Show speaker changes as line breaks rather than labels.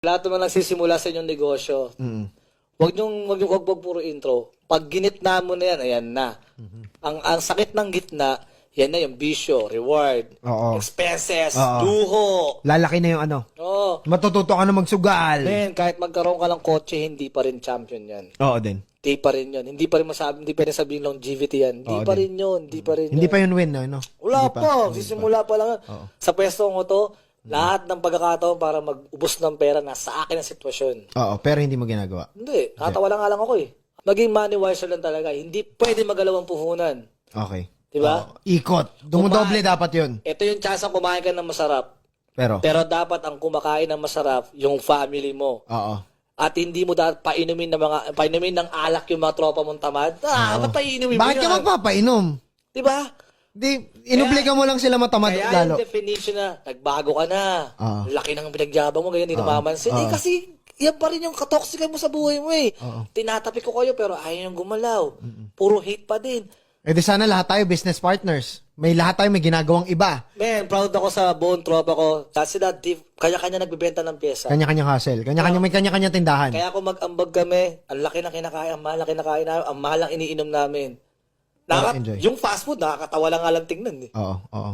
Lahat naman nagsisimula sa inyong negosyo. Wag puro intro. Pag ginitna mo na yan, ayan na. Ang sakit ng gitna, yan na yung bisyo, reward,
Oo.
expenses,
Oo.
luho.
Lalaki na yung ano.
Oh.
Matututo ka na magsugal.
Man, kahit magkaroon ka ng kotse, hindi pa rin champion yan.
Oo din.
Hindi pa rin yun. Hindi pa rin sabihin longevity yan. Hindi
Oo,
pa
din.
rin yun. Hindi pa rin
Hindi
yun.
pa yun win, no?
Wala
Hindi
pa. Sisimula pa lang.
Oo.
Sa pwesto ko to, lahat ng pagkakataon para mag-ubos ng pera nasa akin ang sitwasyon.
Oo, pero hindi mo ginagawa.
Hindi. Natawala nga lang ako eh. Maging money wiser lang talaga. Hindi pwede magalaw ang puhunan.
Okay.
Diba?
Oo. Ikot. Dumudoble dapat yun.
Ito yung chance ang kumain ka ng masarap.
Pero,
Dapat ang kumakain ng masarap, yung family mo.
oo.
At hindi mo dapat painumin ng alak yung mga tropa mong tamad. Ba't painumin mo
Bakit ka
yan?
magpapainom?
Diba?
Di, inubliga mo lang sila matamad
Kaya
lalo.
yung definition na, nagbago ka na.
Oo.
Laki ng pinagyabang mo, ganyan, hindi namamansin. Eh, kasi, yan pa rin yung katoxican mo sa buhay mo eh.
Oo.
Tinatapik ko kayo, pero ayaw yung gumalaw. Puro hate pa din.
Eh di sana lahat tayo business partners. Lahat tayo may ginagawang iba.
Man, proud ako sa buong tropa ko. Kasi kanya-kanya nagbibenta ng pyesa.
Kanya-kanyang hustle. May kanya-kanya tindahan.
Kaya kung mag-ambag kami, ang laki na kinakain, ang mahal na kinakain namin, ang mahal ang iniinom namin.
Enjoy.
Yung fast food, nakakatawa lang nga lang tingnan eh.
Oo, oo.